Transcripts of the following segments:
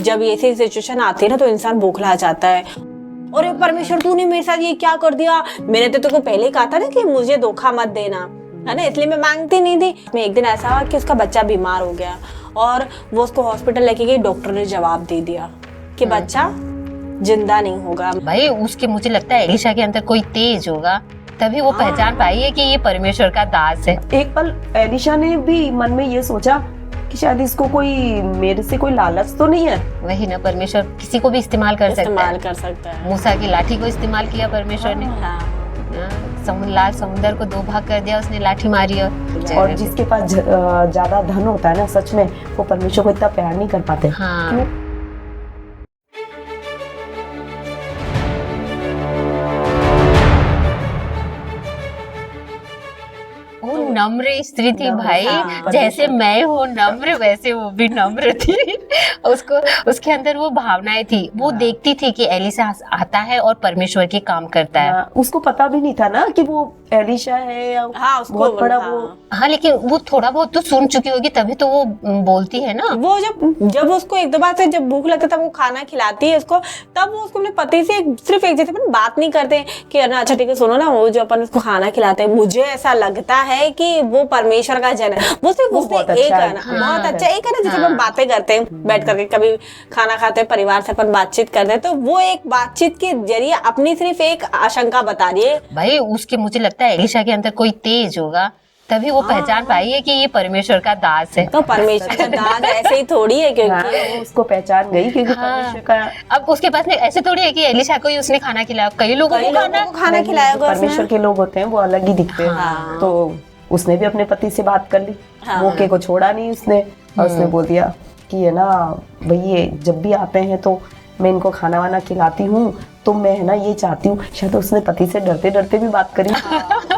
जब ऐसी सिचुएशन आती है ना तो इंसान बौखला जाता है। और परमेश्वर तूने मेरे साथ ये क्या कर दिया, मैंने तो तुमको पहले ही कहा था ना कि मुझे धोखा मत देना, है ना, इसलिए मैं मांगती नहीं थी। मैं एक दिन ऐसा हुआ कि उसका बच्चा बीमार हो गया और वो उसको हॉस्पिटल लेके गई, डॉक्टर ने जवाब दे दिया कि बच्चा जिंदा नहीं होगा। भाई उसके, मुझे लगता है एलिशा के अंदर कोई तेज होगा, तभी वो पहचान पाई है कि ये परमेश्वर का दास है। एक पल एलिशा ने भी मन में ये सोचा कि शायद इसको कोई मेरे से कोई लालच तो नहीं है। वही ना, परमेश्वर किसी को भी इस्तेमाल कर सकता है। मूसा की लाठी को इस्तेमाल किया परमेश्वर ने। लाल समुद्र को 2 भाग कर दिया, उसने लाठी मारी। और जिसके पास ज्यादा धन होता है ना, सच में वो परमेश्वर को इतना प्यार नहीं कर पाते। हाँ। नम्र स्त्री थी भाई, जैसे मैं हूँ नम्र वैसे वो भी नम्र थी। उसको, उसके अंदर वो भावनाएं थी। वो देखती थी कि एलिशा आता है और परमेश्वर के काम करता है। उसको पता भी नहीं था ना कि वो एलिशा है या उसको बहुत बड़ा वो। लेकिन वो थोड़ा बहुत तो सुन चुकी होगी, तभी तो वो बोलती है ना। वो जब उसको एक दो बार से जब भूख लगता है वो खाना खिलाती है उसको, तब वो उसको अपने पति से सिर्फ एक जैसे बात नहीं करते कि अच्छा ठीक है सुनो ना, वो जो अपन उसको खाना खिलाते हैं, मुझे ऐसा लगता है कि वो परमेश्वर का जन है। वो सिर्फ उसने एक है ना, बहुत अच्छा एक है ना, जैसे अपन बातें करते हैं बैठ करके, कभी खाना खाते हैं परिवार से अपन बातचीत करते हैं, तो वो एक बातचीत के जरिए अपनी सिर्फ एक आशंका बता रही है। भाई उसके, मुझे लगता है एलिशा के अंदर कोई तेज होगा, तभी वो पहचान पाई है कि ये परमेश्वर का दास है। तो परमेश्वर का दास ऐसे ही थोड़ी है, क्योंकि वो उसको पहचान गई क्योंकि परमेश्वर का। अब उसके पास में ऐसे थोड़ी है कि एलिशा को ही उसने खाना खिलाया, कई लोगों को खाना खिलाया। परमेश्वर के लोग होते हैं वो अलग ही दिखते हैं। तो उसने भी अपने पति से बात कर ली, मौके को छोड़ा नहीं उसने, और उसने बोल दिया कि ये ना भैया जब भी आते हैं तो मैं इनको खाना वाना खिलाती हूँ, तो मैं है ना ये चाहती हूँ। शायद उसने पति से डरते डरते भी बात करी।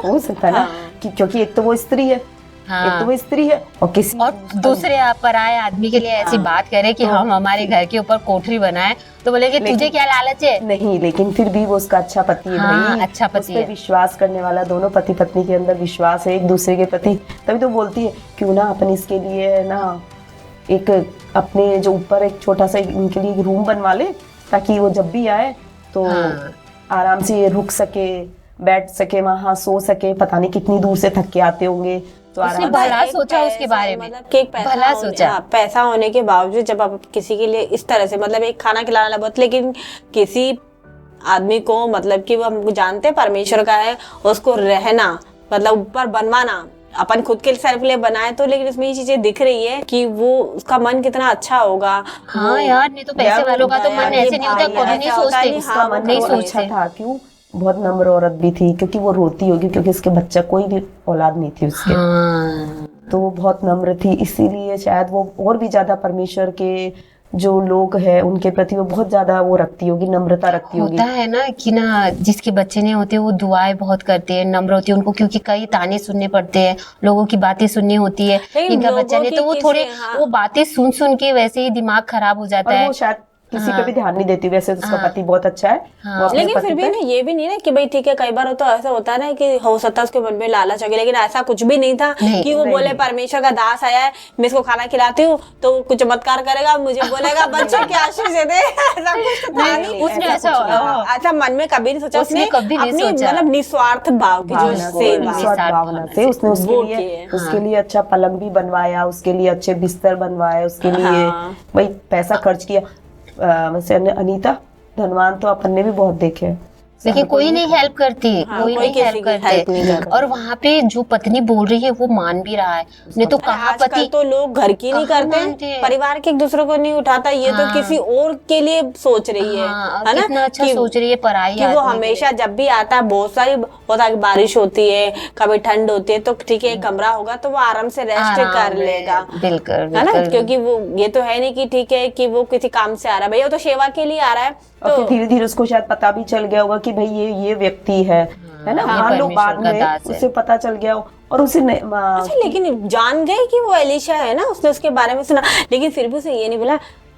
हो सकता है ना कि क्योंकि एक तो वो स्त्री है, एक तो वो स्त्री है और किसी और दूसरे पराये आदमी के लिए ऐसी बात करे कि हम हमारे घर के ऊपर कोठरी बनाए, तो बोलेंगे तुझे क्या लालच है। नहीं, लेकिन फिर भी वो उसका अच्छा पति है भाई, अच्छा पति है, विश्वास करने वाला। दोनों पति पत्नी के अंदर विश्वास है एक दूसरे के प्रति, तभी तो बोलती है क्यों ना अपन इसके लिए ना एक अपने जो ऊपर एक छोटा सा इनके लिए रूम बनवा ले, ताकि वो जब भी आए तो आराम से रुक सके, बैठ सके, वहाँ सो सके। पता नहीं कितनी दूर से थक के आते होंगे, तो उसने भला सोचा उसके बारे में, मतलब कि एक भला सोचा। पैसा होने के बावजूद जब आप किसी के लिए इस तरह से, मतलब एक खाना खिलाना बहुत, लेकिन किसी आदमी को, मतलब कि वो हम जानते हैं परमेश्वर का है, उसको रहना मतलब ऊपर बनवाना, अपन खुद के सेल्फ लिए बनाए तो, लेकिन इसमें ये चीजें दिख रही है कि वो उसका मन कितना अच्छा होगा। हाँ यार, नहीं तो पैसे वालों का तो मन ऐसे नहीं होता, कभी नहीं सोचते। उसका मन नहीं सोचता था। क्यों? बहुत नम्र औरत भी थी, क्योंकि वो रोती होगी क्योंकि उसके बच्चा कोई भी औलाद नहीं थी उसके। तो वो बहुत नम्र थी, इसीलिए शायद वो और भी ज्यादा परमेश्वर के जो लोग हैं उनके प्रति वो बहुत ज्यादा वो रखती होगी, नम्रता रखती होगी। होता है ना कि ना जिसके बच्चे नहीं होते वो दुआएं बहुत करते हैं, नम्र होती है उनको, क्योंकि कई ताने सुनने पड़ते हैं, लोगों की बातें सुननी होती है। इनका बच्चा नहीं, तो वो थोड़े वो बातें सुन सुन के वैसे ही दिमाग खराब हो जाता है। वो शायद किसी पे भी ध्यान नहीं देती। वैसे तो उसका पति बहुत अच्छा है, लेकिन फिर भी ना ये भी नहीं ना कि भाई ठीक है, कई बार तो ऐसा होता है ना कि हो सकता है उसके मन में लालच आ गया, लेकिन ऐसा कुछ भी नहीं था कि वो बोले परमेश्वर का दास आया है, मैं इसको खाना खिलाती हूँ तो कुछ चमत्कार करेगा, मुझे बोलेगा बच्चों की आशीष दे दे। ऐसा कुछ था नहीं। उसने ऐसा मन में कभी नहीं सोचा। उसने कभी नहीं सोचा, मतलब निस्वार्थ भाव की जो भावना से उसने उसके लिए अच्छा पलंग भी बनवाया, उसके लिए अच्छे बिस्तर बनवाए, उसके लिए भाई पैसा खर्च किया। वैसे अनीता धनवान तो अपन ने भी बहुत देखे हैं, लेकिन कोई नहीं हेल्प करती, कोई नहीं हेल्प करते। और वहाँ पे जो पत्नी बोल रही है वो मान भी रहा है, नहीं तो कहाँ पति तो लोग घर की नहीं करते, परिवार के एक दूसरे को नहीं उठाता, ये तो किसी और के लिए सोच रही है ना, कितना अच्छा सोच रही है पराई कि वो हमेशा जब भी आता है, बहुत सारी होता है, बारिश होती है, कभी ठंड होती है, तो ठीक है कमरा होगा तो वो आराम से रेस्ट कर लेगा, बिल्कुल है ना, क्योंकि वो ये तो है नहीं कि ठीक है कि वो किसी काम से आ रहा है, भैया वो तो सेवा के लिए आ रहा है। और फिर धीरे धीरे उसको शायद पता भी चल गया होगा कि भाई ये व्यक्ति है ना। मान लो बाद में उसे पता चल गया और उसे अच्छा, लेकिन जान गए कि वो एलिशा है ना, उसने उसके बारे में सुना, लेकिन फिर भी उसे ये नहीं बोला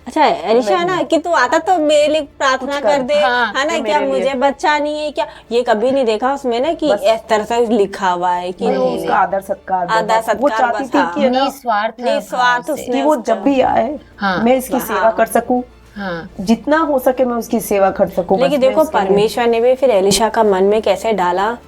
अच्छा एलिशा है ना कि तू आता तो मेरे लिए प्रार्थना कर दे, है ना, क्या मुझे बच्चा नहीं है क्या, ये कभी नहीं देखा उसमें ना कि इस तरह से लिखा हुआ है कि उसका आदर सत्कार वो चाहती थी कि निस्वार्थ कि वो जब भी आए मैं इसकी सेवा कर सकूं, हाँ जितना हो सके मैं उसकी सेवा कर सकूं। लेकिन बस मैं देखो उसके लिए- परमेश्वर ने भी फिर एलिशा का मन में कैसे डाला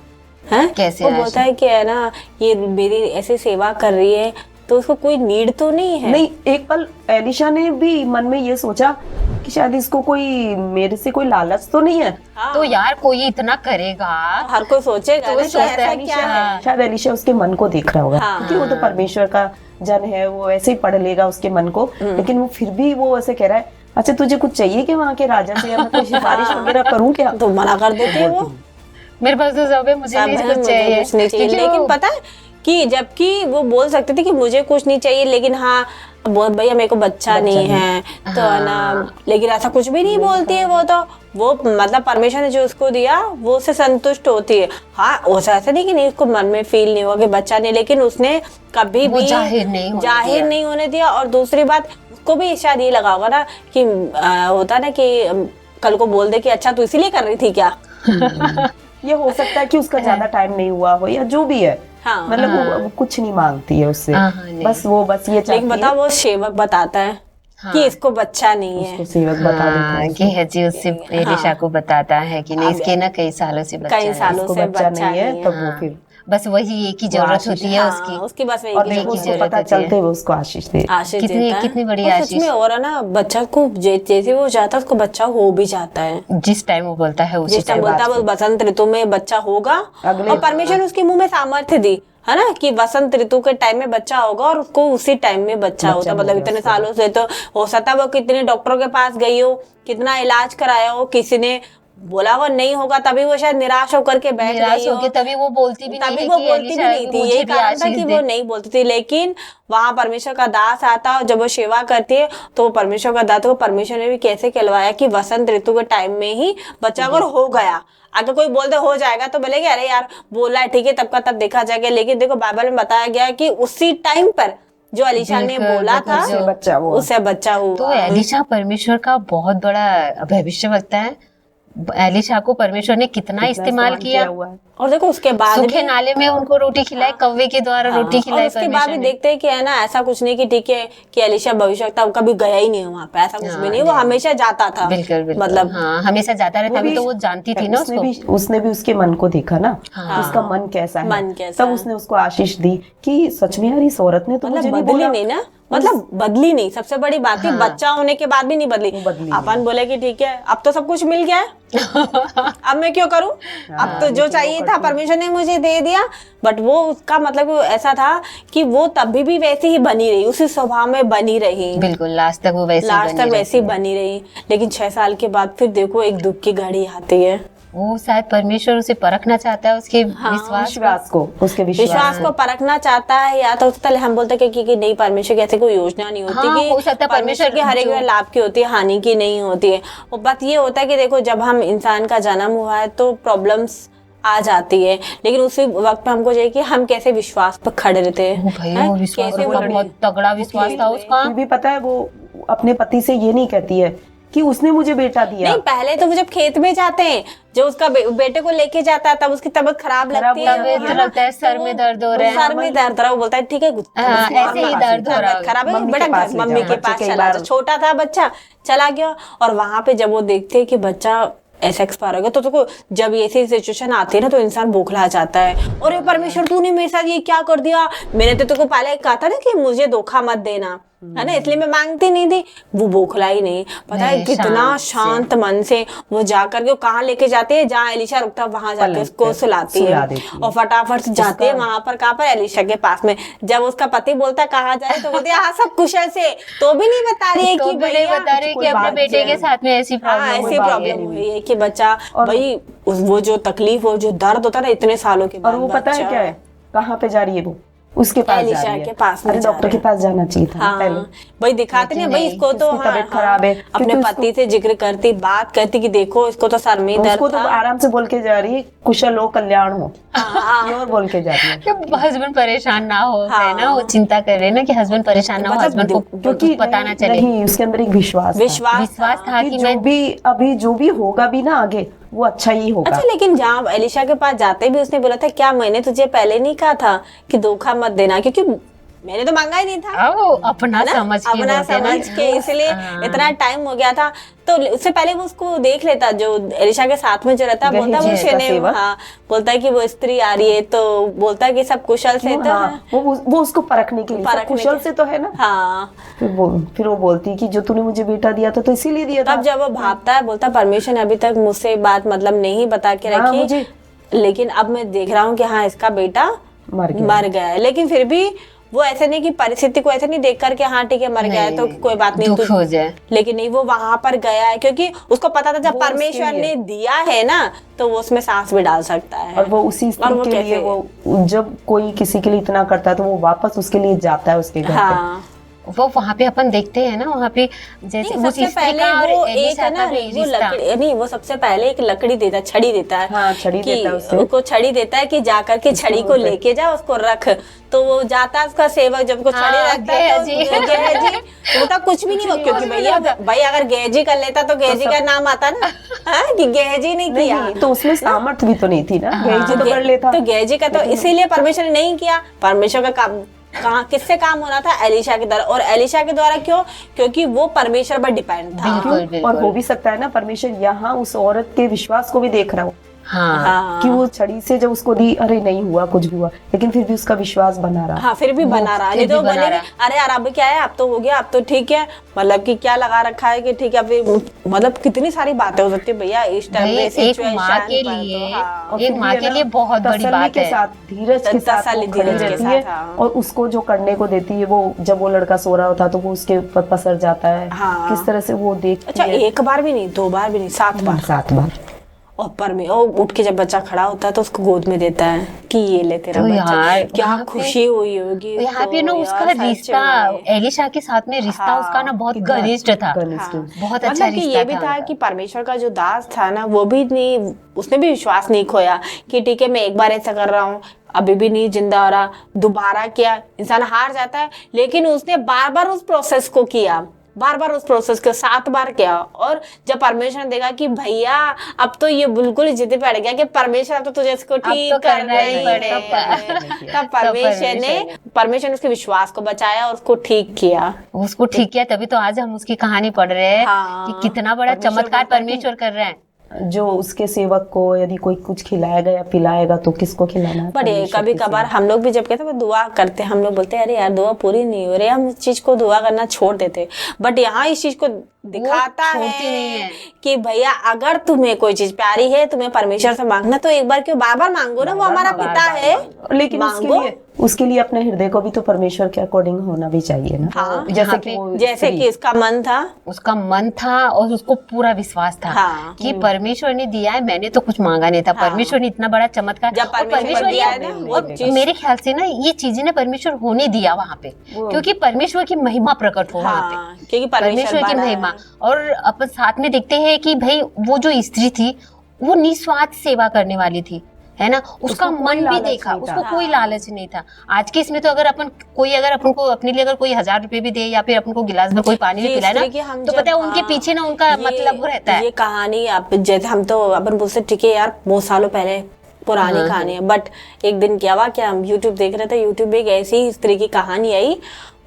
है, कैसे वो आशा? बोलता है कि है ना ये मेरी ऐसी सेवा कर रही है तो उसको कोई नीड तो नहीं है। नहीं, एक पल एलिशा ने भी मन में ये सोचा कि शायद इसको कोई मेरे से कोई लालच तो नहीं है। हाँ, तो यार कोई इतना करेगा हर कोई सोचेगा तो ना कि सोचता ऐसा है क्या है। शायद एलिशा उसके मन को देख रहा होगा, हाँ। क्योंकि वो तो परमेश्वर का जन है, वो ऐसे ही पढ़ लेगा उसके मन को। लेकिन वो फिर भी वो ऐसे कह रहा है, अच्छा तुझे कुछ चाहिए कि वहाँ के राजा से, या मैं कोई सिफारिश वगैरह करूँ क्या? तो मना कर देते हैं वो, मेरे पास तो सब है, मुझे सब नहीं है, कुछ मुझे चाहिए। कुछ नहीं चाहिए। क्योंकि लेकिन वो- पता है कि जबकि वो बोल सकते थे कि मुझे कुछ नहीं चाहिए, लेकिन हाँ बहुत भैया मेरे को बच्चा नहीं है तो है ना, लेकिन ऐसा कुछ भी नहीं बोलती है वो। तो वो मतलब परमेश्वर ने जो उसको दिया वो उससे संतुष्ट होती है। हाँ ऐसा नहीं कि नहीं उसको मन में फील नहीं हुआ कि बच्चा नहीं, लेकिन उसने कभी वो भी जाहिर नहीं होने दिया। और दूसरी बात उसको भी शायद ये लगा होगा ना कि होता ना कि कल को बोल दे कि अच्छा तू इसीलिए कर रही थी क्या। ये हो सकता है कि उसका ज्यादा टाइम नहीं हुआ हो या जो भी है। हाँ। मतलब वो कुछ नहीं मांगती है उससे, हाँ, नहीं। बस ये लेकिन चाहती बता है वो सेवक बताता है कि इसको बच्चा नहीं है। उसको सेवक बता देते हाँ, हैं। कि हजी उससे एलिशा को बताता है कि नहीं इसके ना कई सालों से बच्चा कई है। सालों उसको से बच्चा नहीं है, तब वो हाँ। फिर बस वही एक ही जरूरत आशीष- होती है हाँ, उसकी। उसकी बस वही और की देखो की उसको जरूरत पता होती है। चलते हुए उसको आशीष दे। आशीष कितनी- देता है। कितनी बड़ी और सच आशीष। में और है ना बच्चा को जैसे वो चाहता है उसको बच्चा हो भी जाता है। जिस टाइम वो बोलता है उसी जिस टाइम टाइम बोलता है वो बसंत ऋतु में बच्चा होगा, अगले- और परमेश्वर ने उसके मुंह में सामर्थ्य दी है ना कि बसंत ऋतु के टाइम में बच्चा होगा, और उसको उसी टाइम में बच्चा होता। हो मतलब गया इतने उसको। सालों से तो हो सकता है वो कितने डॉक्टरों के पास गई हो, कितना इलाज कराया हो, किसी ने बोला वो नहीं होगा, तभी वो शायद निराश होकर के बैठ निराश गई हो। होके तभी वो बोलती भी नहीं तभी है वो कि बोलती भी एलिशा नहीं थी, मुझे यही भी कारण था आशीष कि दे। वो नहीं बोलती थी। लेकिन वहां परमेश्वर का दास आता है और जब वो सेवा करती है तो वो परमेश्वर का दास को परमेश्वर ने भी कैसे कहलवाया कि वसंत ऋतु के टाइम में ही बच्चा अगर हो गया। अगर कोई बोल दे हो जाएगा तो बोलेगे अरे यार बोला है ठीक है तब का तब देखा जाएगा। लेकिन देखो बाइबल में बताया गया है कि उसी टाइम पर जो एलिशा ने बिल्कुल, बोला था बिल्कुल, उससे बच्चा हुआ। उससे बच्चा हुआ। तो एलिशा परमेश्वर का बहुत बड़ा भविष्यवक्ता है। एलिशा को परमेश्वर ने कितना इस्तेमाल किया। हुआ है। और देखो उसके बाद सूखे भी नाले में उनको रोटी खिलाई, कौवे के द्वारा रोटी और खिलाई उसके बाद परमेश्वर भी ने। देखते हैं कि है ना ऐसा कुछ नहीं कि ठीक है कि एलिशा भविष्यवक्ता कभी गया ही नहीं वहां पे, ऐसा कुछ भी नहीं, वो हमेशा जाता था। बिल्कुल बिल्कुल, मतलब हाँ हमेशा जाता रहता, अभी भी- तो वो जानती थी ना उसको। उसने भी उसके मन को देखा ना, कि उसका मन कैसा है, मन कैसा तब है। उसने उसको आशीष दी कि सच में यार इस औरत ने तो मुझे मतलब नहीं बदली बोला। नहीं ना, मतलब बदली नहीं, सबसे बड़ी बात है बच्चा होने के बाद भी नहीं बदली। बदली अपन बोले कि ठीक है अब तो सब कुछ मिल गया है अब मैं क्यों करूं, अब तो जो चाहिए था परमेश्वर ने मुझे दे दिया। बट वो उसका मतलब ऐसा था कि वो तभी भी वैसी ही बनी रही, उसी स्वभाव में बनी रही, बिल्कुल लास्ट तक वो वैसे लास्ट तक वैसी बनी रही। लेकिन 6 साल के बाद फिर देखो एक दुख की घड़ी आती है। वो शायद परमेश्वर उसे परखना चाहता है, उसके विश्वास को, उसके विश्वास को परखना चाहता है, या तो उसका हम बोलते हैं कि नहीं परमेश्वर की ऐसी कोई योजना नहीं होती हाँ, कि हो सकता है परमेश्वर की हर एक जो- लाभ की होती है, हानि की नहीं होती है। वो बात ये होता है कि देखो जब हम इंसान का जन्म हुआ है तो प्रॉब्लम्स आ जाती है, लेकिन उसी वक्त पे हमको चाहिए कि हम कैसे विश्वास पर खड़े रहते वो भाई हैं, वो विश्वास कैसे उसका वो बहुत तगड़ा विश्वास था उसका। फिर भी पता है वो अपने पति से ये नहीं कहती है कि उसने मुझे बेटा दिया। नहीं पहले तो वो जब खेत में जाते हैं जो उसका बेटे को लेके जाता है तब उसकी तबीयत खराब लगती है, तबीयत है ना? लगता है, सर तो में दर्द हो रहा है। सर में दर्द हो रहा है, वो बोलता है ठीक है हाँ, ऐसे ही दर्द हो रहा है। तबीयत खराब है मम्मी के बेटा पास ले मम्मी जाओ। के बच्चे पास कई चला बार- जा, छोटा था बच्चा चला गया। और वहां पे जब वो देखते हैं कि बच्चा ऐसा एक्सपायर हो गया तो देखो जब ऐसी सिचुएशन आती है ना तो इंसान बौखला जाता है, और ये परमेश्वर तूने मेरे साथ ये क्या कर दिया, मैंने तो तुमको पहले कहा था ना कि मुझे धोखा मत देना, है ना, इसलिए मैं मांगती नहीं थी। वो बौखला ही नहीं, पता है नहीं, कितना शांत शांत मन से वो जा करके कहाँ लेके जाते हैं, जहाँ एलिशा रुकता है वहां जाके पलंग उसको पे सुलाती सुला है देती है। और फटाफट से जाते हैं वहां पर, कहाँ पर, एलिशा के पास में। जब उसका पति बोलता है कहाँ जा रहे तो बोलती है हाँ सब कुशल से, तो भी नहीं बता रही है तो कि भी नहीं भैया बता रहे कोई कि अपने बात बेटे के साथ में ऐसी हाँ प्रॉब्लम ऐसी प्रॉब्लम हुई है कि बच्चा भाई वो जो तकलीफ और जो दर्द होता है ना इतने सालों के बाद, और वो पता है बच्चा- क्या है, कहाँ पे जा रही है वो, उसके पास जा एलिशा रही है। के पास में अरे जा डॉक्टर रहे के पास जाना चाहिए था हाँ पहले। भाई दिखाते नहीं भाई नहीं, इसको तो इसकी तबीयत खराब है, अपने क्योंकि पति से जिक्र करती, बात करती कि देखो इसको तो सर में उसको दर्द तो था। आराम से बोल के जा रही है कुशल हो कल्याण हो, ये और बोल के जा रही है। कि हस्बैंड परेशान ना हो, हाँ। है ना, वो चिंता कर रहे हैं ना कि हस्बैंड परेशान ना हो, मतलब हस्बैंड को क्योंकि कुछ पता ना चले। नहीं, उसके अंदर एक विश्वास था विश्वास था कि कि जो मैं भी अभी जो भी होगा भी ना आगे वो अच्छा ही होगा। अच्छा लेकिन जहाँ एलिशा के पास जाते भी उसने बोला था क्या मैंने तुझे पहले नहीं कहा था कि धोखा मत देना, क्योंकि मैंने तो मांगा ही नहीं था, अब वो अपना है ना? समझ के अपना बोलते हैं ना। समझ के, इसलिए हाँ। इतना टाइम हो गया था। तो उससे पहले वो उसको देख लेता, जो एलिशा के साथ में जो रहता है, बोलता है वो गहेजी का शेने, सेवक। हाँ, बोलता है कि वो स्त्री आ रही है, तो बोलता है कि सब कुशल से, तो हाँ, वो उसको परखने के लिए, सब परखने कुशल के- से तो है ना। हाँ। फिर वो बोलती कि जो तूने मुझे बेटा दिया था तो इसीलिए दिया था। तब जब वो भागता है, बोलता है परमेश्वर ने अभी तक मुझसे बात मतलब नहीं बता के हाँ, रखी, मुझे लेकिन अब मैं देख रहा हूँ कि हाँ इसका बेटा मर गया है। लेकिन फिर भी वो ऐसे नहीं कि परिस्थिति को ऐसे नहीं देख करके हाँ ठीक है मर गया है तो कोई बात नहीं, दुख हो जाए। लेकिन नहीं, वो वहां पर गया है क्योंकि उसको पता था जब वो उसके परमेश्वर लिए- ने दिया है ना तो वो उसमें सांस भी डाल सकता है। और वो उसी और स्त्री वो के कैसे- लिए, वो जब कोई किसी के लिए इतना करता है तो वो वापस उसके लिए जाता है उसके घर पे। हाँ, वो वहाँ पे अपन देखते हैं ना, वहाँ पे जैसे नहीं, उस सबसे स्त्री पहले का और वो एक एलिशा है का ना, भी वो रिश्ता। लकड़ी नहीं, वो सबसे पहले एक लकड़ी देता है, छड़ी देता है। हाँ, छड़ी कि देता है उसे। उसको छड़ी देता है कि जाकर के छड़ी को लेके जा, उसको रख। तो वो जाता है उसका सेवक, जब को छड़ी हाँ, रखता है तो गेहजी। गेहजी होता कुछ भी नहीं हो, क्योंकि भैया भाई अगर गेहजी कर लेता तो गेहजी का नाम आता ना, हाँ, कि गेहजी नहीं किया। नहीं, तो उसमें सामर्थ्य भी तो नहीं थी ना, गहेजी तो कर लेता। तो गेहजी का तो इसीलिए परमेश्वर ने नहीं किया। परमेश्वर का काम कहाँ किससे काम होना था? एलिशा के द्वारा। और एलिशा के द्वारा क्यों? क्योंकि वो परमेश्वर पर डिपेंड था। बिल्कुल, बिल्कुल। और हो भी सकता है ना परमेश्वर यहाँ उस औरत के विश्वास को भी देख रहा हो, हाँ, हाँ, कि वो छड़ी से जब उसको दी, अरे नहीं हुआ कुछ भी हुआ, लेकिन फिर भी उसका विश्वास बना रहा। हाँ, फिर भी बना रहा, नहीं फिर तो भी बना बोलेंगे रहा। अरे यार अब क्या है, अब तो हो गया, अब तो ठीक है, मतलब कि क्या लगा रखा है कि ठीक है, अभी मतलब कितनी सारी बातें हो सकती है भैया इस टाइम भाई में एक सिचुएशन माँ के पर, लिए, तो हाँ। और एक फिर माँ भी के है लिए ना, बहुत बड़ी तसल्ली बात के है। साथ, धीरज के साथ तसल्ली वो खड़ी धीरज के रहती साथ, है। हाँ। और उसको जो करने को देती है, वो जब वो लड़का सो रहा होता तो वो उसके ऊपर पसर जाता है। हाँ। किस तरह से वो देखती अच्छा, है। एक बार भी नहीं, 2 बार भी नहीं, 7 बार। 7 बार। और पर में और उठ के जब बच्चा खड़ा होता है तो उसको गोद में देता है कि ये ले तेरा तो बच्चा। यार, क्या वहाँ पे- खुशी हुई होगी यहाँ पे ना उसको, उसका यार, सच रिश्ता में। एलिशा के साथ में रिश्ता हाँ, उसका ना बहुत कितना घनिष्ठ था। घनिष्ठ। हाँ। बहुत अच्छा मतलब कि रिश्ता ये भी था था उनका। कि परमेश्वर का जो दास था ना, वो भी नहीं, उसने भी विश्वास नहीं खोया कि ठीक है मैं एक बार ऐसा कर रहा हूँ, अभी भी नहीं जिंदा हो रहा, दोबारा किया, इंसान हार जाता है, लेकिन उसने बार बार उस प्रोसेस को किया, बार बार उस प्रोसेस को 7 बार किया। और जब परमेश्वर ने देखा कि भैया अब तो ये बिल्कुल जिद पे अड़ गया कि परमेश्वर अब तो तुझे इसको ठीक तो करना करना ही ही पड़ेगा। पड़ेगा, तब परमेश्वर ने उसके विश्वास को बचाया और उसको ठीक किया। उसको ठीक किया, तभी तो आज हम उसकी कहानी पढ़ रहे हैं हाँ। कि कितना बड़ा परमेश्वर चमत्कार बोलता है कि- परमेश्वर कर रहे हैं। जो उसके सेवक को यदि कोई कुछ खिलाएगा या पिलाएगा तो किसको खिलाना है? बट परमेश्वर कभी के कभार सेवक। हम लोग भी जब कहते हैं वो दुआ करते हैं, हम लोग बोलते हैं अरे यार दुआ पूरी नहीं हो रही, हम इस चीज को दुआ करना छोड़ देते। बट यहाँ इस चीज को दिखाता छोड़ती नहीं है है। कि भैया अगर तुम्हें कोई चीज प्यारी है, तुम्हें परमेश्वर से मांगना, तो एक बार क्यों बार बार मांगो ना, वो हमारा पिता है। लेकिन मांगो। उसके लिए अपने हृदय को भी तो परमेश्वर के अकॉर्डिंग होना भी चाहिए ना। हाँ, जैसे यहाँ कि पे- वो जैसे स्त्री- कि इसका मन था। उसका मन था और उसको पूरा विश्वास था हाँ। कि परमेश्वर ने दिया है, मैंने तो कुछ मांगा नहीं था। हाँ। परमेश्वर ने इतना बड़ा चमत्कार, जब और परमेश्वर ने दिया है ना, वो और चीज- मेरे ख्याल से ना ये चीजें ना परमेश्वर होने दिया वहाँ पे, क्योंकि परमेश्वर की महिमा प्रकट हो वहाँ पे। हाँ, क्योंकि परमेश्वर की बड़ा महिमा। है। और अपन साथ में देखते हैं कि भाई वो जो स्त्री थी वो निस्वार्थ सेवा करने वाली थी, है ना। उसका उसको कोई मन भी लालच देखा, नहीं था। उसको कोई लालच नहीं था। आज के इसमें तो अगर अपन को अपने लिए अगर कोई 1000 रुपए भी दे या फिर अपन को गिलास में कोई पानी भी ये पिलाए स्त्री की ना, हम तो जब- पता है उनके हाँ, पीछे ना उनका मतलब वो रहता है। ये कहानी आप जैसे हम तो अपन बोलते ठीक है यार बहुत सालों पहले पुरानी हाँ, कहानी है, बट एक दिन क्या हुआ, क्या हम यूट्यूब देख रहे थे, यूट्यूब पे एक ऐसी स्त्री की कहानी आई,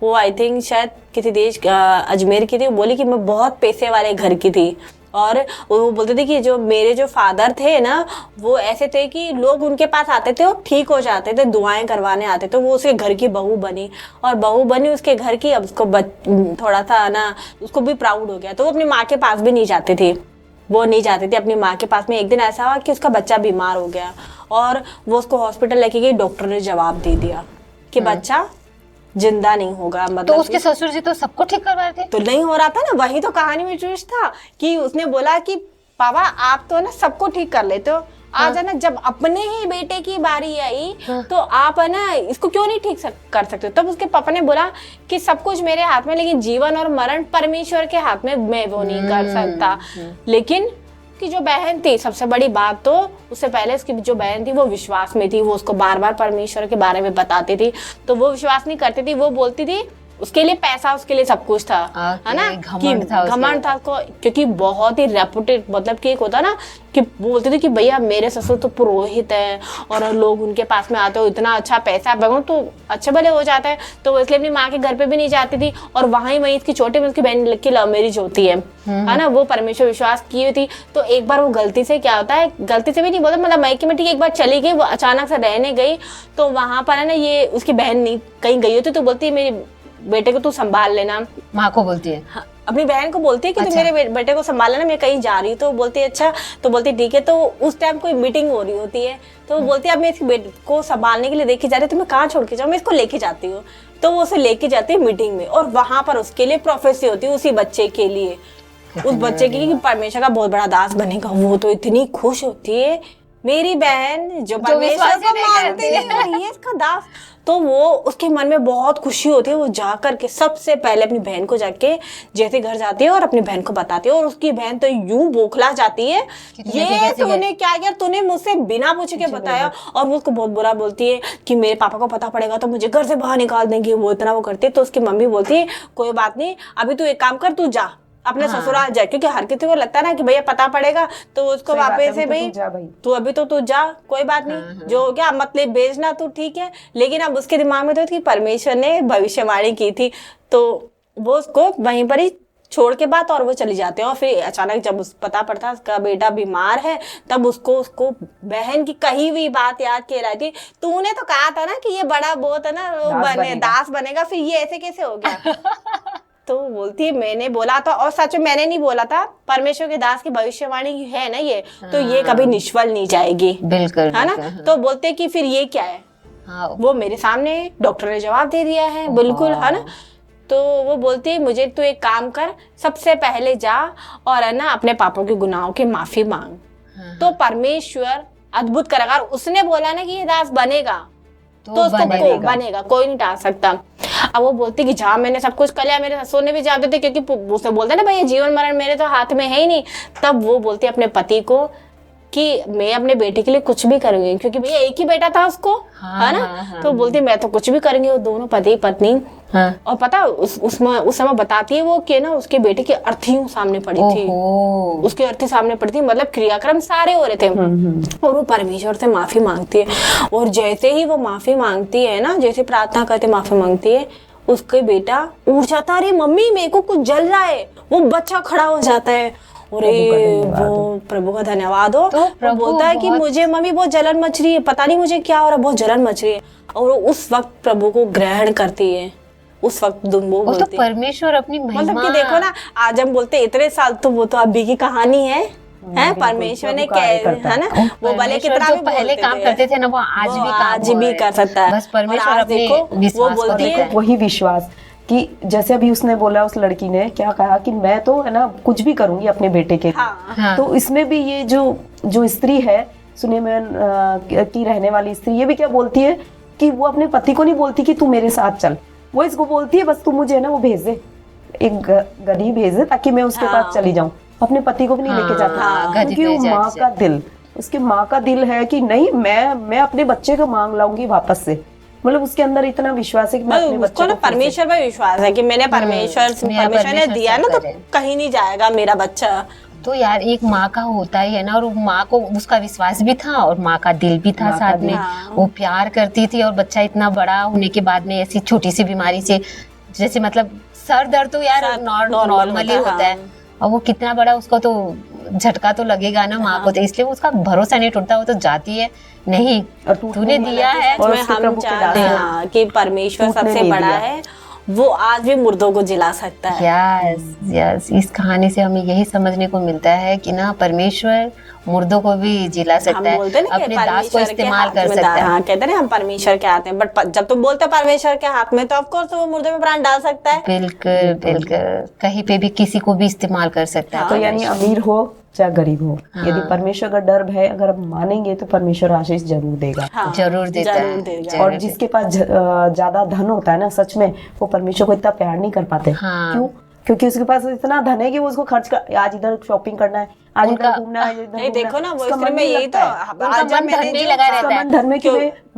वो आई थिंक शायद किसी देश अजमेर की थी। वो बोली कि मैं बहुत पैसे वाले घर की थी, और वो बोलते थे कि जो मेरे जो फादर थे ना, वो ऐसे थे कि लोग उनके पास आते थे और ठीक हो जाते थे, दुआएं करवाने आते थे। वो उसके घर की बहू बनी, और बहू बनी उसके घर की। अब उसको थोड़ा सा ना उसको भी प्राउड हो गया, तो वो अपनी माँ के पास भी नहीं जाती थी, वो नहीं जाती थी अपनी माँ के पास में। एक दिन ऐसा हुआ कि उसका बच्चा बीमार हो गया, और वो उसको हॉस्पिटल लेके गई। डॉक्टर ने जवाब दे दिया कि बच्चा जिंदा नहीं होगा। तो मतलब उसके ससुर जी तो सबको ठीक करवा रहे थे। तो नहीं हो रहा था ना, वही तो कहानी में ट्विस्ट था कि उसने बोला कि पापा आप तो ना सबको ठीक कर लेते हो, आज है ना जब अपने ही बेटे की बारी आई तो आप है ना इसको क्यों नहीं ठीक कर सकते हो। तब उसके पापा ने बोला कि सब कुछ मेरे हाथ में, लेकिन जीवन और मरण परमेश्वर के हाथ में, मैं वो नहीं कर सकता। लेकिन की जो बहन थी, सबसे बड़ी बात तो उससे पहले उसकी जो बहन थी वो विश्वास में थी, वो उसको बार बार परमेश्वर के बारे में बताती थी, तो वो विश्वास नहीं करती थी। वो बोलती थी, उसके लिए पैसा, उसके लिए सब कुछ था, है ना, घमंड था उसके घमंड था उसको, क्योंकि बहुत ही रेपुटेड, मतलब कि एक होता ना कि बोलते थे कि भैया मेरे ससुर तो पुरोहित है और लोग उनके पास में आते हो, इतना अच्छा पैसा है तो अच्छे भले हो जाता है, तो वो इसलिए अपनी माँ के घर पे भी नहीं जाती थी, और वहीं वहीं इसकी छोटी में उसकी बहन की लव मैरिज होती है ना, वो परमेश्वर विश्वास की हुई थी। तो एक बार वो गलती से क्या होता है, गलती से भी नहीं बोलता, मतलब मायके में ठीक एक बार चली गई, वो अचानक से रहने गई, तो वहां पर है ना ये उसकी बहन नहीं कहीं गई होती, तो बोलती है मेरे बेटे को तू संभाल लेना, माँ को बोलती है, हाँ, अपनी बहन को बोलती है कि अच्छा। तू मेरे बेटे को संभाल लेना, मैं कहीं जा रही हूँ, तो बोलती है अच्छा, तो बोलती है ठीक है। तो उस टाइम कोई मीटिंग हो रही होती है, तो वो बोलती है अब मैं इसके बेटे को संभालने के लिए लेके जा रही हूँ, तो मैं कहाँ छोड़ के जाऊँ, मैं इसको लेके जाती हूँ। तो वो उसे लेके जाती है मीटिंग में, और वहां पर उसके लिए प्रोफेसी होती है उसी बच्चे के लिए, उस बच्चे की कि परमेश्वर का बहुत बड़ा दास बनेगा। वो तो इतनी खुश होती है, मेरी बहन जो परमेश्वर विश्वास ही को नहीं मानती करती है और ये इसका दास, तो वो उसके मन में बहुत खुशी होती है। वो जा करके सबसे पहले अपनी बहन को जाके जैसे घर जाती है और अपनी बहन को बताती है, और उसकी बहन तो यूं बौखला जाती है, ये तूने क्या किया, तूने मुझसे बिना पूछे के बताया। और वो उसको बहुत बुरा बोलती है कि मेरे पापा को पता पड़ेगा तो मुझे घर से बाहर निकाल देंगे, वो इतना वो करती है। तो उसकी मम्मी बोलती है कोई बात नहीं, अभी तू एक काम कर, तू जा अपने ससुराल जा, क्योंकि हर किसी को लगता है ना कि भैया पता पड़ेगा तो उसको वापस से भाई तू अभी तो तू जा, कोई बात नहीं, जो हो गया मतलब भेजना तू, ठीक है। लेकिन अब उसके दिमाग में तो कि परमेश्वर ने भविष्यवाणी की थी, तो वो उसको वहीं पर ही छोड़ के बात, और वो चली जाते हैं। और फिर अचानक जब उस पता पड़ता उसका बेटा बीमार है, तब उसको बहन की कही हुई बात याद के रही थी, तूने तो कहा था ना कि ये बड़ा बहुत है ना वो दास बनेगा, फिर ये ऐसे कैसे हो गया। तो बोलती है मैंने बोला था, और सच में मैंने नहीं बोला था, परमेश्वर के दास की भविष्यवाणी है ना ये, तो ये कभी निष्फल नहीं जाएगी, बिल्कुल, है ना। तो बोलते कि फिर ये क्या है, वो मेरे सामने डॉक्टर ने जवाब दे दिया है, बिल्कुल, है ना। तो वो बोलती है मुझे तू एक काम कर, सबसे पहले जा और है ना अपने पापों के गुनाहों की माफी मांग, तो परमेश्वर अद्भुत करेगा। उसने बोला ना कि ये दास बनेगा तो उसको बनेगा, कोई नहीं टाल सकता। अब वो बोलती कि जहाँ मैंने सब कुछ कर लिया, मेरे ससुर ने भी जाते थे, क्योंकि उसने बोलता ना भाई जीवन मरण मेरे तो हाथ में है ही नहीं। तब वो बोलती अपने पति को कि मैं अपने बेटे के लिए कुछ भी करूंगी, क्योंकि भैया एक ही बेटा था उसको, है ना। तो बोलती मैं तो कुछ भी करूंगी। वो दोनों पति पत्नी, और पता उस समय बताती है वो कि ना उसके बेटे की अर्थियों सामने पड़ी थी, उसकी अर्थी सामने पड़ी थी, मतलब क्रियाक्रम सारे हो रहे थे, और वो परमेश्वर से माफी मांगती है। और जैसे ही वो माफी मांगती है ना, जैसे प्रार्थना करते माफी मांगती है, उसके बेटा उठ जाता, अरे मम्मी मेरे को कुछ जल रहा है, वो बच्चा खड़ा हो जाता है, अरे वो प्रभु का धन्यवाद हो। तो वो बोलता है कि मुझे मम्मी बहुत जलन मच रही है, पता नहीं मुझे क्या हो रहा है, बहुत जलन मच रही है। और उस वक्त प्रभु को ग्रहण करती है, उस वक्त वो बोलती तो परमेश्वर अपनी महिमा, मतलब कि देखो ना, आज हम बोलते इतने साल, तो वो तो अभी की कहानी है परमेश्वर ने है ना, वो भले कितना भी पहले काम करते थे ना, वो आज भी कर सकता है। बस परमेश्वर अपने वो बोलती है वही विश्वास कि जैसे अभी उसने बोला, उस लड़की ने क्या कहा कि मैं तो है ना कुछ भी करूंगी अपने बेटे के लिए। तो इसमें भी ये जो स्त्री है, सुनेमन की रहने वाली स्त्री, ये भी क्या बोलती है कि वो अपने पति को नहीं बोलती कि तू मेरे साथ चल, वो इसको बोलती है बस तू मुझे है ना वो भेज दे, एक गधी भेज दे ताकि मैं उसके पास चली जाऊं। अपने पति को भी नहीं लेके जाता, क्योंकि वो माँ का दिल, उसकी माँ का दिल है कि नहीं मैं अपने बच्चे को मांग लाऊंगी वापस से। मतलब उसके अंदर इतना विश्वास है कि मैं अपने बच्चे को, परमेश्वर पर विश्वास है कि मैंने परमेश्वर ने दिया ना, तो कहीं नहीं जाएगा मेरा बच्चा। तो यार एक माँ का होता ही है ना, और माँ को उसका विश्वास भी था और माँ का दिल भी था साथ में, वो प्यार करती थी। और बच्चा इतना बड़ा होने के बाद में ऐसी छोटी सी बीमारी से, जैसे मतलब सर दर्द तो यार नॉर्मली होता है, और वो कितना बड़ा, उसको तो झटका तो लगेगा ना माँ को, तो इसलिए उसका भरोसा नहीं टूटता, वो तो जाती है नहीं, तूने दिया है। और हम चाहते हैं कि परमेश्वर सबसे बड़ा है, वो आज भी मुर्दों को जिला सकता है। यस, इस कहानी से हमें यही समझने को मिलता है कि ना परमेश्वर मुर्दों को भी जिला सकता है, अपने दास को इस्तेमाल कर सकता है। हाँ, कहते हैं हम परमेश्वर के हाथ में, बट जब तुम बोलते हो परमेश्वर के हाथ में, तो ऑफ कोर्स वो मुर्दे में प्राण डाल सकता है। बिल्कुल, कहीं पे भी किसी को भी इस्तेमाल कर सकता है। तो यानी अमीर हो चाहे गरीब हो, यदि परमेश्वर का डर है अगर हम मानेंगे तो परमेश्वर आशीष जरूर देगा। जरूर देता है। और जिसके पास ज्यादा धन होता है ना, सच में वो परमेश्वर को इतना प्यार नहीं कर पाते। क्यों? क्योंकि उसके पास इतना धन है कि वो उसको खर्च कर, आज इधर शॉपिंग करना है, आज इधर उनका- घूमना है, इधर नहीं घूमना देखो है। ना वो उसका स्त्री मन में नहीं यही तो लगता है। उनका आज मन मैंने धन में जो- लगा उसका रहता है। मन धन में कि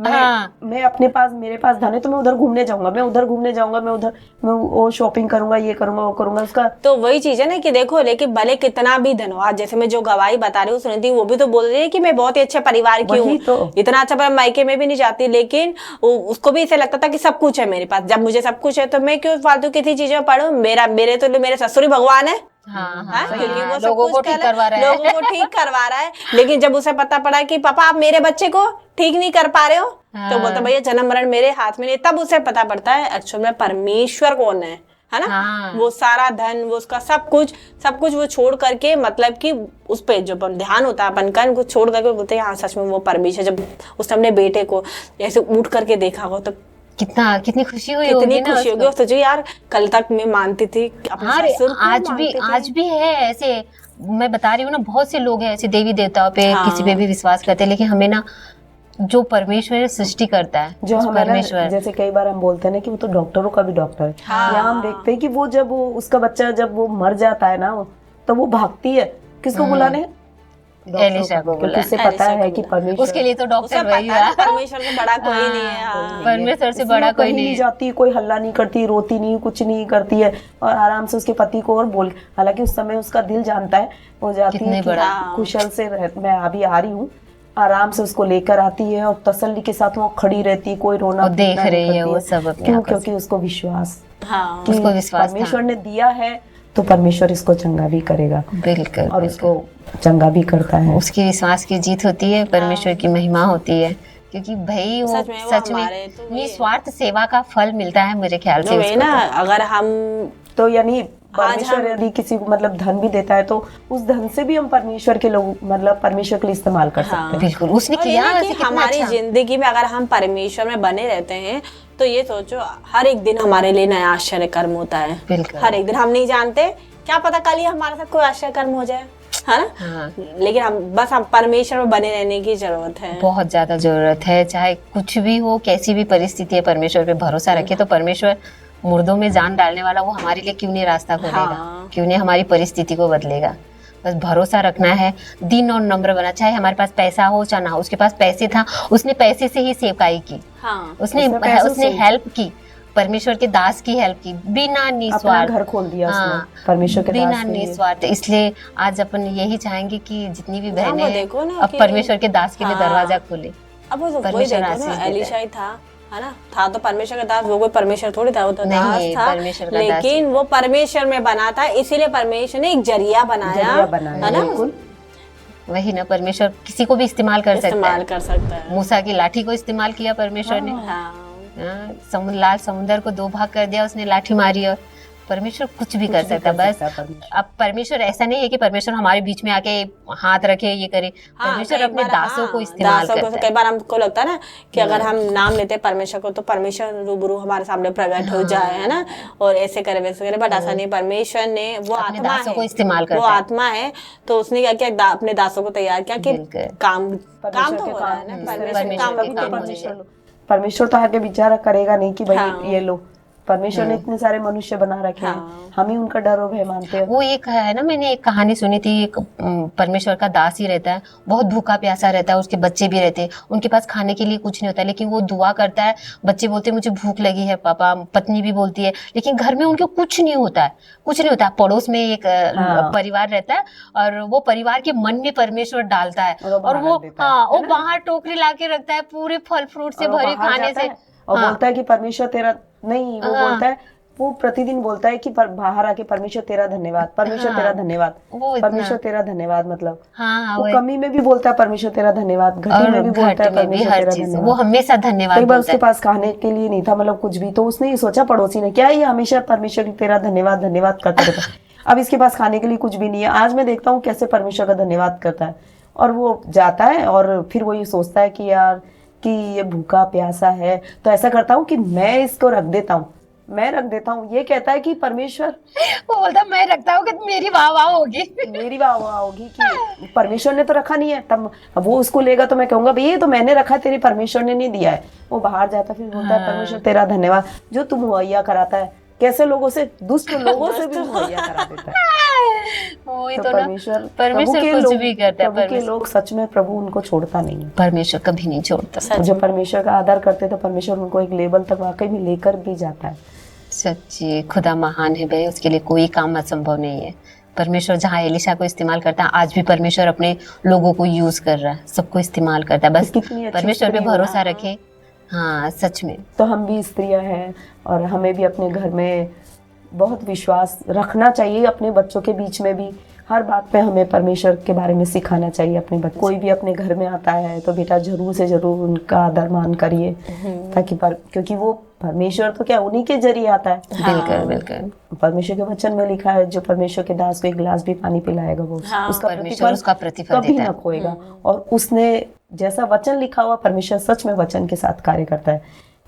हाँ। मैं अपने पास, मेरे पास धन है तो मैं उधर घूमने जाऊंगा, मैं उधर घूमने जाऊंगा, मैं वो शॉपिंग करूंगा, ये करूंगा, वो करूंगा। उसका तो वही चीज है ना कि देखो, लेकिन भले कितना भी धन हो, आज जैसे मैं जो गवाही बता रही हूँ सुनीति, वो भी तो बोल रही है कि मैं बहुत ही अच्छे परिवार की वही हूँ, तो। इतना अच्छा पर मायके में भी नहीं जाती, लेकिन उसको भी ऐसे लगता था कि सब कुछ है मेरे पास। जब मुझे सब कुछ है तो मैं क्यों फालतू किसी चीजों में पढ़ूं, मेरे ससुर ही भगवान है। हाँ हाँ, हाँ, क्योंकि वो सब लोगों कुछ को ठीक करवा रहा है। लोगों को ठीक करवा रहा है। लेकिन जब उसे पता पड़ा कि पापा आप मेरे बच्चे को ठीक नहीं कर पा रहे हो, तो बोलता भैया जन्म मरण मेरे हाथ में नहीं। तब उसे पता पड़ता है एक्चुअल में परमेश्वर कौन है ना। हाँ। वो सारा धन, वो उसका सब कुछ वो छोड़ करके, मतलब कि उस पे जो ध्यान होता है अपन का, उनको छोड़ करके बोलते हैं हाँ सच में वो परमेश्वर। जब उसने अपने बेटे को ऐसे उठ करके देखा हो तो कितनी खुशी हुई कितनी होगी ना खुशी होगी। और सोचो यार, कल तक मैं मानती थी अपने हाँ, ससुर को, आज भी है ऐसे। मैं बता रही हूँ ना, बहुत से लोग हैं ऐसे देवी देवताओं पे हाँ। किसी पे भी विश्वास करते हैं, लेकिन हमें ना जो परमेश्वर सृष्टि करता है, जो उस हमें ना, परमेश्वर जैसे कई बार हम बोलते हैं ना कि वो तो डॉक्टरों का भी डॉक्टर है। यहाँ हम देखते हैं कि वो जब वो उसका बच्चा जब वो मर जाता है ना, तो वो भागती है किसको बुलाने, एलिशा को क्योंकि बुला, उसे पता है कि परमेश्वर, उसके लिए तो उसे डॉक्टर पता वही है है। परमेश्वर से बड़ा कोई नहीं है। हाँ। परमेश्वर से इसलिए बड़ा वो कोई कहीं नहीं नहीं है। जाती, कोई हल्ला नहीं करती, रोती नहीं, कुछ नहीं करती है, और आराम से उसके पति को और बोल, हालांकि उस समय उसका दिल जानता है, वो जाती कितने है कि बड़ा। कुशल से मैं अभी आ रही हूँ, आराम से उसको लेकर आती है और तसल्ली के साथ वो खड़ी रहती है, कोई रोना और देख पीटना नहीं रही है करती वो सब अपनी क्यों? आंखों से। क्योंकि उसको विश्वास हाँ। कि उसको विश्वास था। परमेश्वर ने दिया है तो परमेश्वर इसको चंगा भी करेगा, बिल्कुल, और उसको चंगा भी करता है। उसकी विश्वास की जीत होती है, परमेश्वर की महिमा होती है, क्योंकि भाई वो सच में वो सच में हमारे तो ये- निस्वार्थ सेवा का फल मिलता है मेरे ख्याल से जो है उसको ना, तो। अगर हम तो यानी परमेश्वर हम- यदि किसी को मतलब धन भी देता है तो उस धन से भी हम परमेश्वर के लोग मतलब परमेश्वर के लिए इस्तेमाल कर सकते हैं। बिल्कुल, उसने और ये किया ना कि वैसे कितना हमारी अच्छा। जिंदगी में अगर हम परमेश्वर में बने रहते हैं तो ये सोचो हर एक दिन हमारे लिए नया आश्चर्य कर्म होता है। बिल्कुल। हर एक दिन हम नहीं जानते, क्या पता कल ही हमारे साथ कोई आश्चर्य कर्म हो जाए, है ना। हाँ। लेकिन हम परमेश्वर में बने रहने की जरूरत है। बहुत ज्यादा जरूरत है, चाहे कुछ भी हो, कैसी भी परिस्थिति है, परमेश्वर पे भरोसा रखे तो परमेश्वर मुर्दों में जान डालने वाला, वो हमारे लिए क्यों नहीं रास्ता खोलेगा, हाँ। क्यों नहीं हमारी परिस्थिति को बदलेगा। बस भरोसा रखना है, दिन और नम्र बना, चाहे हमारे पास पैसा हो चाहे ना हो। उसके पास पैसे था, उसने पैसे से ही सेवकाई की, हाँ। उसने पैसों से। हेल्प की, परमेश्वर के दास की हेल्प की, बिना अपना निस्वार्थ। घर खोल दिया उसने हाँ, परमेश्वर के बिना दास के लिए। निस्वार्थ। इसलिए आज अपन यही चाहेंगे कि जितनी भी बहनें वो हैं, देखो ना अब कि- परमेश्वर के दास के लिए हाँ। दरवाजा खोले। अब वो वही परमेश्वर देखो आशीष ना, देता है। एलिशा ही था, है ना, था तो परमेश्वर का दास, वो कोई परमेश्वर थोड़ी था, वो तो नहीं, दास था, परमेश्वर का दास लेकिन वो परमेश्वर में बना था, इसीलिए परमेश्वर ने एक जरिया बनाया, है ना, बिल्कुल। वही ना, परमेश्वर किसी को भी इस्तेमाल कर सकता इस्तेमाल है। कर सकता है। मूसा की लाठी को इस्तेमाल किया परमेश्वर ने। हाँ। लाल समुद्र को दो भाग कर दिया, उसने लाठी मारी, और परमेश्वर कुछ भी कर सकता है। बस अब परमेश्वर ऐसा नहीं है कि परमेश्वर हमारे बीच में आके हाथ रखे, ये करे। हाँ, परमेश्वर कई अपने बार, दासों हाँ, को इस्तेमाल दासों को करता कई है। बार हमको लगता है ना कि अगर हम नाम लेते हैं परमेश्वर को तो परमेश्वर रूबरू हमारे सामने प्रकट हो जाए, है ना, और ऐसे करे वैसे करे, बट ऐसा नहीं। परमेश्वर ने वो अपने आत्मा दासों है, को इस्तेमाल वो करता है। आत्मा है, तो उसने क्या किया, अपने दासों को तैयार किया कि बिल्कुल। काम परमेश्वर तो के हो रहा है काम, ना, परमेश्वर परमेश्वर के काम काम भी होने तो चाहिए। परमेश्वर तो आगे विचार करेगा नहीं कि भाई हाँ। ये लो, परमेश्वर ने इतने सारे मनुष्य बना रखे हैं, हाँ। हम ही उनका डर और भय मानते हैं। वो एक है ना, मैंने एक कहानी सुनी थी, एक परमेश्वर का दास ही रहता है, बहुत भूखा प्यासा रहता है, उसके बच्चे भी रहते हैं, उनके पास खाने के लिए कुछ नहीं होता है, लेकिन वो दुआ करता है। बच्चे बोलते हैं मुझे भूख लगी है पापा, पत्नी भी बोलती है, लेकिन घर में उनके कुछ नहीं होता है, कुछ नहीं होता है। पड़ोस में एक हाँ। परिवार रहता है, और वो परिवार के मन में परमेश्वर डालता है, और वो और बाहर वो रख देता है, हाँ, वो है ना? बाहर टोकरी ला के रखता है पूरे फल फ्रूट से और वो भरी बाहर खाने जाता से। है और हाँ। बोलता है कि परमेश्वर तेरा नहीं, वो हाँ। बोलता है, वो प्रतिदिन बोलता है कि बाहर आके परमेश्वर तेरा धन्यवाद, परमेश्वर हाँ। तेरा धन्यवाद, वो इतना- परमेश्वर तेरा धन्यवाद, मतलब हाँ, वो वो कमी में भी बोलता है परमेश्वर तेरा धन्यवाद, घटी और में भी बोलता घट है में भी परमेश्वर हर तेरा चीज वो धन्यवाद। हमेशा धन्यवाद कई बार बोलता उसके पास खाने के लिए नहीं था, मतलब कुछ भी, तो उसने ये सोचा पड़ोसी ने, क्या ये हमेशा परमेश्वर तेरा धन्यवाद धन्यवाद करता रहता है। अब इसके पास खाने के लिए कुछ भी नहीं है, आज मैं देखता हूँ कैसे परमेश्वर का धन्यवाद करता है, और वो जाता है और फिर वो ये सोचता है कि यार कि ये भूखा प्यासा है, तो ऐसा करता हूँ कि मैं इसको रख देता हूँ, मैं रख देता हूँ। ये कहता है कि परमेश्वर वो बोलता मैं रखता हूँ कि मेरी वाह वाह होगी। मेरी वाह वाह होगी कि परमेश्वर ने तो रखा नहीं है, तब वो उसको लेगा तो मैं कहूंगा भाई ये तो मैंने रखा, तेरे परमेश्वर ने नहीं दिया है। वो बाहर जाता फिर बोलता है परमेश्वर तेरा धन्यवाद जो तुम मुहैया कराता है, कैसे लोगों से, दुष्ट लोगों से भी मुहैया करा देता है। वही तो तो ना, परमेश्वर परमेश्वर प्रभु के कुछ लोग- भी करता है, प्रभु के परमेश्वर लोग सच में, प्रभु उनको छोड़ता नहीं है। परमेश्वर कभी नहीं छोड़ता। जो परमेश्वर का आदर करते तो परमेश्वर उनको एक लेवल तक वाकई में लेकर भी जाता है। सच्ची खुदा महान है भाई, उसके लिए कोई काम असंभव नहीं है। परमेश्वर जहाँ एलिशा को इस्तेमाल करता है, आज भी परमेश्वर अपने लोगों को यूज कर रहा है, सबको इस्तेमाल करता है। बस कितनी अच्छी परमेश्वर पे स्त्री भरोसा रखे। हाँ सच में। तो हम भी स्त्रियां हैं और हमें भी अपने घर में बहुत विश्वास रखना चाहिए। अपने बच्चों के बीच में भी हर बात पे हमें परमेश्वर के बारे में सिखाना चाहिए अपने बच्चों। कोई भी अपने घर में आता है तो बेटा जरूर से जरूर उनका आदर मान करिए, ताकि क्योंकि वो परमेश्वर तो क्या उन्हीं के जरिए आता है। बिल्कुल बिल्कुल। परमेश्वर के वचन में लिखा है, जो परमेश्वर के दास को एक गिलास भी पानी पिलाएगा वो परमेश्वर उसका प्रतिफल कभी देता ना है। खोएगा। और उसने जैसा वचन लिखा हुआ, परमेश्वर सच में वचन के साथ कार्य करता है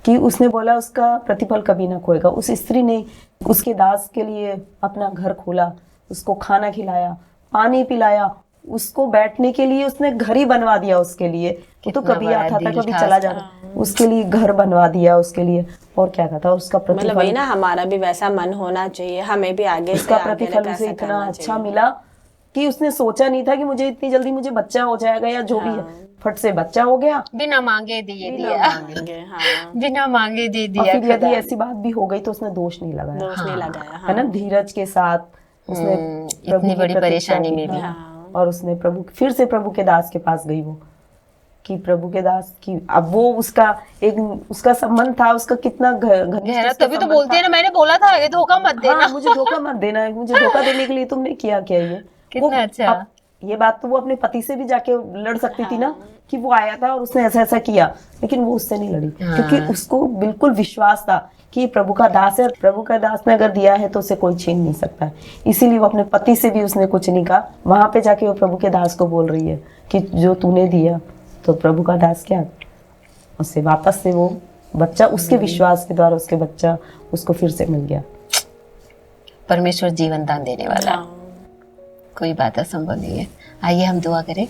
कि उसने बोला उसका प्रतिफल कभी ना खोएगा। उस स्त्री ने उसके दास के लिए अपना घर खोला, उसको खाना खिलाया, पानी पिलाया, उसको बैठने के लिए उसने घर ही बनवा दिया उसके लिए। वो तो कितना कभी बड़ा आता था दिल कभी था चला उसका। जाता, उसके लिए घर बनवा दिया उसके लिए। और क्या था उसका मतलब वही प्रतिफल, ना, हमारा भी वैसा मन होना चाहिए, हमें भी आगे से उसका आगे प्रतिफल कैसा उसे इतना करना अच्छा चाहिए। मिला कि उसने सोचा नहीं था कि मुझे इतनी जल्दी मुझे बच्चा हो जाएगा या जो भी है। फट से बच्चा हो गया, बिना मांगे दिए बिना दिया, मांगे। हाँ, बिना मांगे दे और दिया फिर यदि खुदा। ऐसी बात भी हो गई तो उसने दोष नहीं लगाया, दोष नहीं लगाया। है ना, धीरज के साथ उसने प्रभु इतनी की बड़ी प्रतीक्षा परेशानी की। में भी। हाँ, और उसने फिर से प्रभु के दास के पास गई वो, कि प्रभु के दास की अब वो उसका संबंध था, उसका कितना घनिष्ठ गहरा। उसका तभी तो संबंध बोलते था। हैं ना, मैंने बोला था ये धोखा मत देना। हाँ, मुझे धोखा मत देना, मुझे धोखा देने के लिए तुमने किया क्या ये। कितना अच्छा। अब ये बात तो वो अपने पति से भी जाके लड़ सकती थी ना, कि वो आया था और उसने ऐसा ऐसा किया, लेकिन वो उससे नहीं लड़ी, क्योंकि उसको बिल्कुल विश्वास था कि ये प्रभु का दास है, प्रभु का दास ने अगर दिया है तो उसे कोई छीन नहीं सकता है। इसीलिए वो अपने पति से भी उसने कुछ नहीं कहा। वहां पे जाके वो प्रभु के दास को बोल रही है कि जो तूने दिया, तो प्रभु का दास क्या, उससे वापस से वो बच्चा, उसके विश्वास के द्वारा उसके बच्चा उसको फिर से मिल गया। परमेश्वर जीवन दान देने वाला है, कोई बात असंभव नहीं है। आइए हम दुआ करें।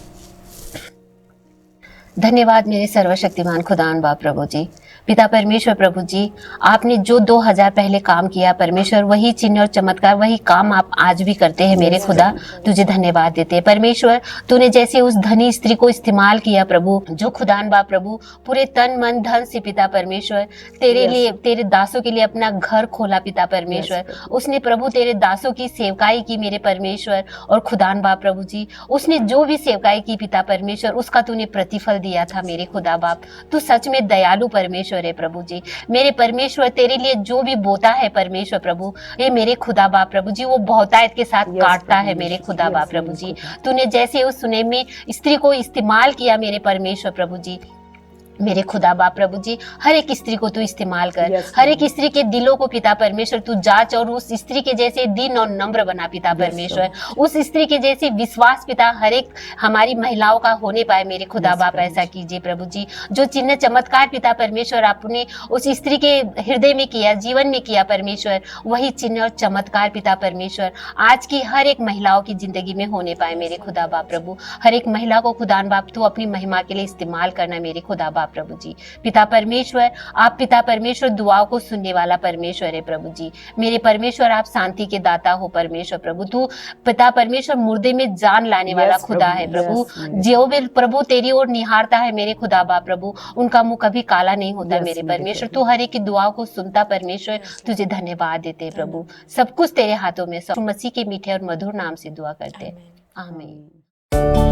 धन्यवाद मेरे सर्वशक्तिमान खुदान बाप प्रभु जी, पिता परमेश्वर प्रभु जी, आपने जो 2000 पहले काम किया परमेश्वर, वही चिन्ह और चमत्कार, वही काम आप आज भी करते हैं मेरे खुदा। तुझे धन्यवाद देते हैं परमेश्वर। तूने जैसे उस धनी स्त्री को इस्तेमाल किया प्रभु, जो खुदान बाप प्रभु पूरे तन मन धन से पिता परमेश्वर तेरे लिए, तेरे दासों के लिए अपना घर खोला पिता परमेश्वर। उसने प्रभु तेरे दासों की सेवकाई की मेरे परमेश्वर, और खुदान बाप प्रभु जी, उसने जो भी सेवकाई की पिता परमेश्वर, उसका तूने प्रतिफल दिया था मेरे खुदा बाप। तू सच में दयालु परमेश्वर है प्रभु जी। मेरे परमेश्वर तेरे लिए जो भी बोता है परमेश्वर प्रभु, ये मेरे खुदा बाप प्रभु जी, वो बहुतायत के साथ काटता है मेरे खुदा बाप प्रभु जी। तूने जैसे उस सुनेमी स्त्री को इस्तेमाल किया मेरे परमेश्वर प्रभु जी, मेरे खुदा बाप प्रभु जी, हर एक स्त्री को तू इस्तेमाल कर, हर एक स्त्री के दिलों को पिता परमेश्वर तू जांच, और उस स्त्री के जैसे दीन और नम्र बना पिता परमेश्वर। उस स्त्री के जैसे विश्वास पिता हर एक हमारी महिलाओं का होने पाए मेरे खुदा बाप, ऐसा कीजिए प्रभु जी। जो चिन्ह चमत्कार पिता परमेश्वर आपने उस स्त्री के हृदय में किया, जीवन में किया परमेश्वर, वही चिन्ह और चमत्कार पिता परमेश्वर आज की हर एक महिलाओं की जिंदगी में होने पाए मेरे खुदा बाप प्रभु। हर एक महिला को खुदान बाप तू अपनी महिमा के लिए इस्तेमाल करना मेरे खुदा बाप प्रभु जी। पिता परमेश्वर, आप पिता परमेश्वर दुआओं को सुनने वाला परमेश्वर है प्रभु जी। मेरे परमेश्वर, आप शांति के दाता हो परमेश्वर प्रभु। तू पिता परमेश्वर मुर्दे में जान लाने वाला खुदा है प्रभु। जो भी प्रभु तेरी ओर निहारता है मेरे खुदा बाप प्रभु, उनका मुंह कभी काला नहीं होता मेरे परमेश्वर। तू हर एक की दुआओं को सुनता परमेश्वर, तुझे धन्यवाद देते प्रभु। सब कुछ तेरे हाथों में, सब मसीह के मीठे और मधुर नाम से दुआ करते, आमीन।